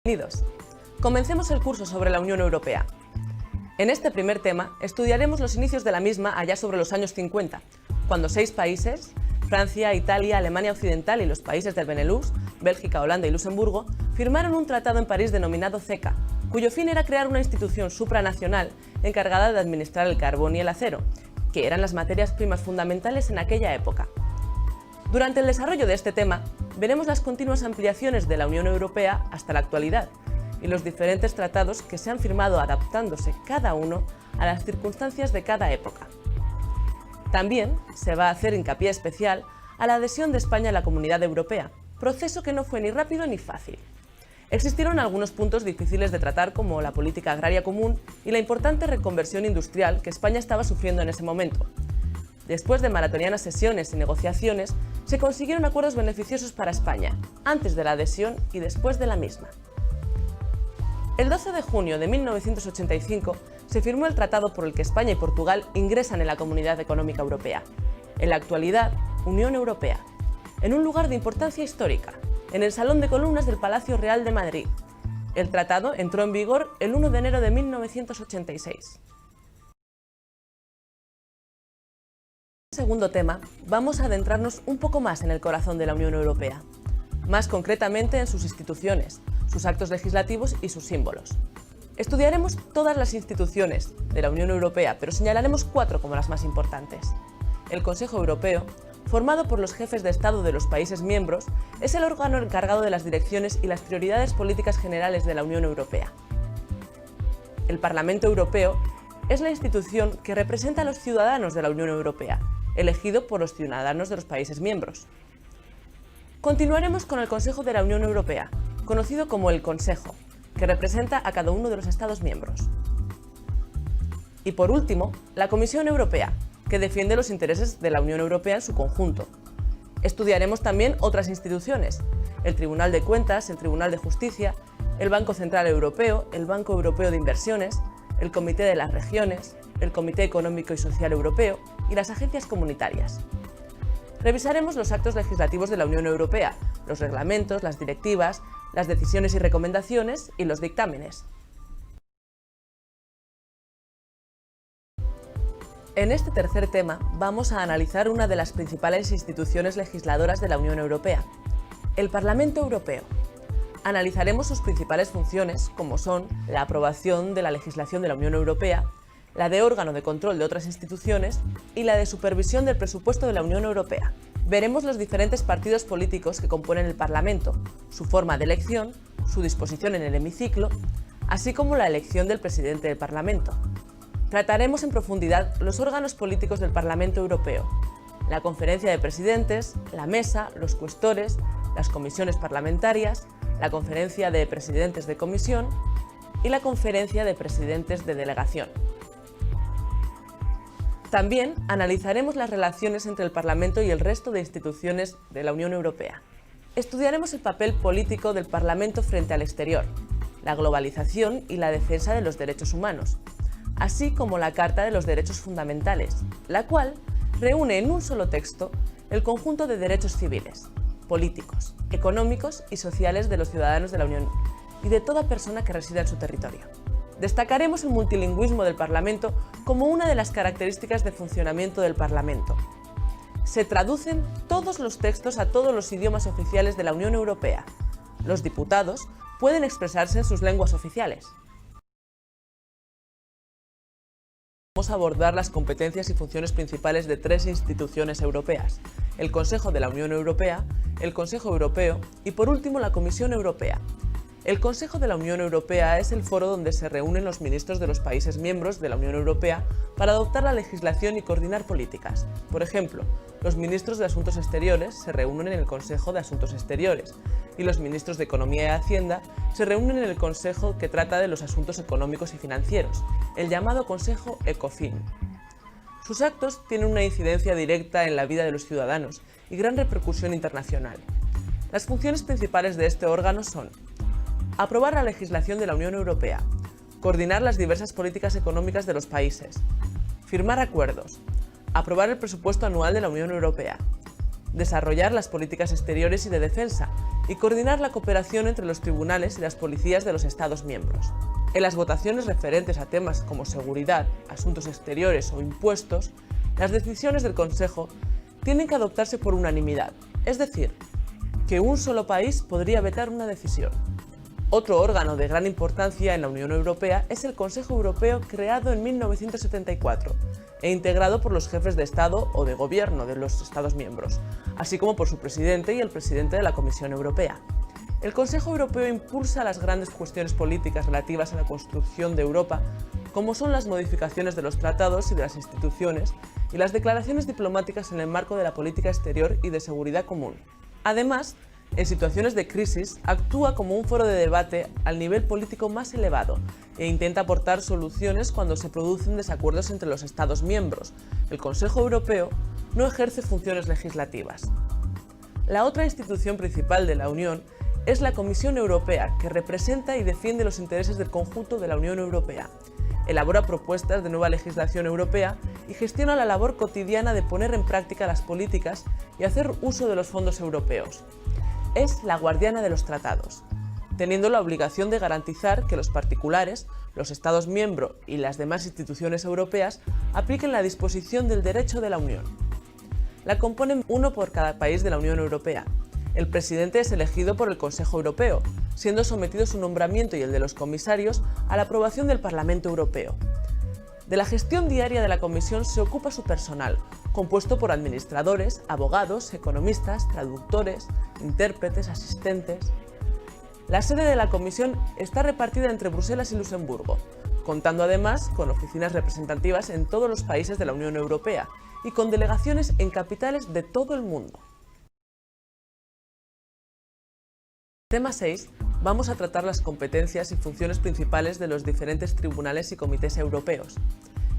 Bienvenidos. Comencemos el curso sobre la Unión Europea. En este primer tema estudiaremos los inicios de la misma allá sobre los años 50, cuando 6 países, Francia, Italia, Alemania Occidental y los países del Benelux, Bélgica, Holanda y Luxemburgo, firmaron un tratado en París denominado CECA, cuyo fin era crear una institución supranacional encargada de administrar el carbón y el acero, que eran las materias primas fundamentales en aquella época. Durante el desarrollo de este tema, veremos las continuas ampliaciones de la Unión Europea hasta la actualidad y los diferentes tratados que se han firmado adaptándose cada uno a las circunstancias de cada época. También se va a hacer hincapié especial a la adhesión de España a la Comunidad Europea, proceso que no fue ni rápido ni fácil. Existieron algunos puntos difíciles de tratar, como la política agraria común y la importante reconversión industrial que España estaba sufriendo en ese momento. Después de maratonianas sesiones y negociaciones, se consiguieron acuerdos beneficiosos para España, antes de la adhesión y después de la misma. El 12 de junio de 1985 se firmó el tratado por el que España y Portugal ingresan en la Comunidad Económica Europea, en la actualidad Unión Europea, en un lugar de importancia histórica, en el Salón de Columnas del Palacio Real de Madrid. El tratado entró en vigor el 1 de enero de 1986. En el segundo tema, vamos a adentrarnos un poco más en el corazón de la Unión Europea, más concretamente en sus instituciones, sus actos legislativos y sus símbolos. Estudiaremos todas las instituciones de la Unión Europea, pero señalaremos 4 como las más importantes. El Consejo Europeo, formado por los jefes de Estado de los países miembros, es el órgano encargado de las direcciones y las prioridades políticas generales de la Unión Europea. El Parlamento Europeo es la institución que representa a los ciudadanos de la Unión Europea, elegido por los ciudadanos de los países miembros. Continuaremos con el Consejo de la Unión Europea, conocido como el Consejo, que representa a cada uno de los Estados miembros. Y por último, la Comisión Europea, que defiende los intereses de la Unión Europea en su conjunto. Estudiaremos también otras instituciones: el Tribunal de Cuentas, el Tribunal de Justicia, el Banco Central Europeo, el Banco Europeo de Inversiones, el Comité de las Regiones, el Comité Económico y Social Europeo y las agencias comunitarias. Revisaremos los actos legislativos de la Unión Europea, los reglamentos, las directivas, las decisiones y recomendaciones y los dictámenes. En este tercer tema vamos a analizar una de las principales instituciones legisladoras de la Unión Europea, el Parlamento Europeo. Analizaremos sus principales funciones, como son la aprobación de la legislación de la Unión Europea, la de órgano de control de otras instituciones y la de supervisión del presupuesto de la Unión Europea. Veremos los diferentes partidos políticos que componen el Parlamento, su forma de elección, su disposición en el hemiciclo, así como la elección del presidente del Parlamento. Trataremos en profundidad los órganos políticos del Parlamento Europeo, la conferencia de presidentes, la mesa, los cuestores, las comisiones parlamentarias, la conferencia de presidentes de comisión y la conferencia de presidentes de delegación. También analizaremos las relaciones entre el Parlamento y el resto de instituciones de la Unión Europea. Estudiaremos el papel político del Parlamento frente al exterior, la globalización y la defensa de los derechos humanos, así como la Carta de los Derechos Fundamentales, la cual reúne en un solo texto el conjunto de derechos civiles, políticos, económicos y sociales de los ciudadanos de la Unión y de toda persona que resida en su territorio. Destacaremos el multilingüismo del Parlamento como una de las características de funcionamiento del Parlamento. Se traducen todos los textos a todos los idiomas oficiales de la Unión Europea. Los diputados pueden expresarse en sus lenguas oficiales. Vamos a abordar las competencias y funciones principales de 3 instituciones europeas: el Consejo de la Unión Europea, el Consejo Europeo y, por último, la Comisión Europea. El Consejo de la Unión Europea es el foro donde se reúnen los ministros de los países miembros de la Unión Europea para adoptar la legislación y coordinar políticas. Por ejemplo, los ministros de Asuntos Exteriores se reúnen en el Consejo de Asuntos Exteriores y los ministros de Economía y Hacienda se reúnen en el Consejo que trata de los asuntos económicos y financieros, el llamado Consejo ECOFIN. Sus actos tienen una incidencia directa en la vida de los ciudadanos y gran repercusión internacional. Las funciones principales de este órgano son: aprobar la legislación de la Unión Europea, coordinar las diversas políticas económicas de los países, firmar acuerdos, aprobar el presupuesto anual de la Unión Europea, desarrollar las políticas exteriores y de defensa y coordinar la cooperación entre los tribunales y las policías de los Estados miembros. En las votaciones referentes a temas como seguridad, asuntos exteriores o impuestos, las decisiones del Consejo tienen que adoptarse por unanimidad, es decir, que un solo país podría vetar una decisión. Otro órgano de gran importancia en la Unión Europea es el Consejo Europeo, creado en 1974 e integrado por los jefes de Estado o de Gobierno de los Estados miembros, así como por su presidente y el presidente de la Comisión Europea. El Consejo Europeo impulsa las grandes cuestiones políticas relativas a la construcción de Europa, como son las modificaciones de los tratados y de las instituciones y las declaraciones diplomáticas en el marco de la política exterior y de seguridad común. Además, en situaciones de crisis, actúa como un foro de debate al nivel político más elevado e intenta aportar soluciones cuando se producen desacuerdos entre los Estados miembros. El Consejo Europeo no ejerce funciones legislativas. La otra institución principal de la Unión es la Comisión Europea, que representa y defiende los intereses del conjunto de la Unión Europea. Elabora propuestas de nueva legislación europea y gestiona la labor cotidiana de poner en práctica las políticas y hacer uso de los fondos europeos. Es la guardiana de los tratados, teniendo la obligación de garantizar que los particulares, los Estados miembros y las demás instituciones europeas apliquen la disposición del derecho de la Unión. La componen uno por cada país de la Unión Europea. El presidente es elegido por el Consejo Europeo, siendo sometido su nombramiento y el de los comisarios a la aprobación del Parlamento Europeo. De la gestión diaria de la Comisión se ocupa su personal, compuesto por administradores, abogados, economistas, traductores, intérpretes, asistentes. La sede de la Comisión está repartida entre Bruselas y Luxemburgo, contando además con oficinas representativas en todos los países de la Unión Europea y con delegaciones en capitales de todo el mundo. Tema 6. Vamos a tratar las competencias y funciones principales de los diferentes tribunales y comités europeos.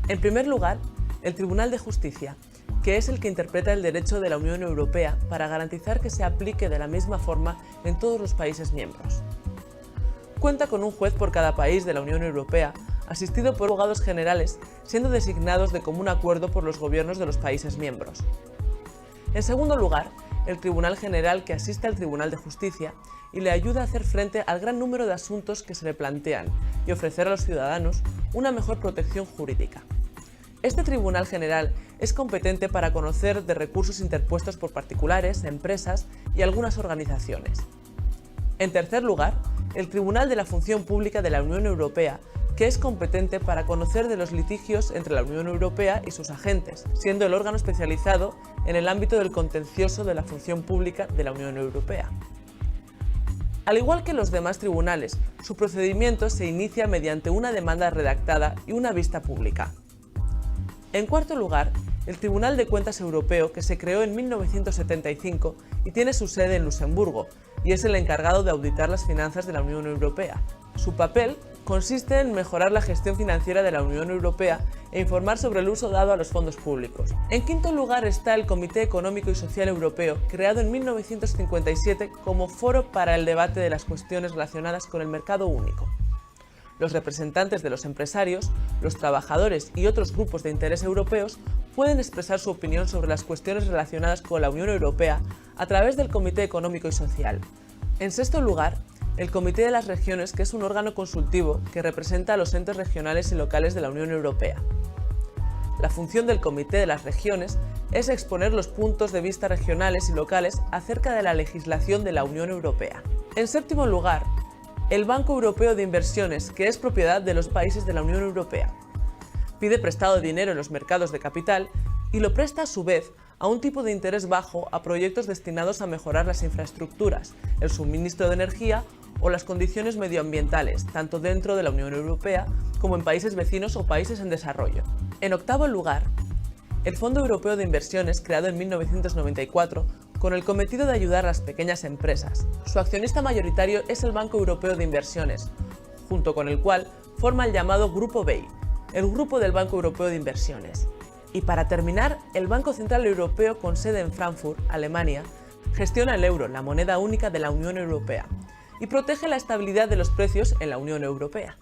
En primer lugar, el Tribunal de Justicia, que es el que interpreta el derecho de la Unión Europea para garantizar que se aplique de la misma forma en todos los países miembros. Cuenta con un juez por cada país de la Unión Europea, asistido por abogados generales, siendo designados de común acuerdo por los gobiernos de los países miembros. En segundo lugar, el Tribunal General, que asiste al Tribunal de Justicia y le ayuda a hacer frente al gran número de asuntos que se le plantean y ofrecer a los ciudadanos una mejor protección jurídica. Este Tribunal General es competente para conocer de recursos interpuestos por particulares, empresas y algunas organizaciones. En tercer lugar, el Tribunal de la Función Pública de la Unión Europea, que es competente para conocer de los litigios entre la Unión Europea y sus agentes, siendo el órgano especializado en el ámbito del contencioso de la función pública de la Unión Europea. Al igual que los demás tribunales, su procedimiento se inicia mediante una demanda redactada y una vista pública. En cuarto lugar, el Tribunal de Cuentas Europeo, que se creó en 1975 y tiene su sede en Luxemburgo, y es el encargado de auditar las finanzas de la Unión Europea. Su papel consiste en mejorar la gestión financiera de la Unión Europea e informar sobre el uso dado a los fondos públicos. En quinto lugar está el Comité Económico y Social Europeo, creado en 1957 como foro para el debate de las cuestiones relacionadas con el mercado único. Los representantes de los empresarios, los trabajadores y otros grupos de interés europeos pueden expresar su opinión sobre las cuestiones relacionadas con la Unión Europea a través del Comité Económico y Social. En sexto lugar, el Comité de las Regiones, que es un órgano consultivo que representa a los entes regionales y locales de la Unión Europea. La función del Comité de las Regiones es exponer los puntos de vista regionales y locales acerca de la legislación de la Unión Europea. En séptimo lugar, el Banco Europeo de Inversiones, que es propiedad de los países de la Unión Europea. Pide prestado dinero en los mercados de capital y lo presta a su vez a un tipo de interés bajo a proyectos destinados a mejorar las infraestructuras, el suministro de energía o las condiciones medioambientales, tanto dentro de la Unión Europea como en países vecinos o países en desarrollo. En octavo lugar, el Fondo Europeo de Inversiones, creado en 1994, con el cometido de ayudar a las pequeñas empresas. Su accionista mayoritario es el Banco Europeo de Inversiones, junto con el cual forma el llamado Grupo BEI, el grupo del Banco Europeo de Inversiones. Y para terminar, el Banco Central Europeo, con sede en Frankfurt, Alemania, gestiona el euro, la moneda única de la Unión Europea, y protege la estabilidad de los precios en la Unión Europea.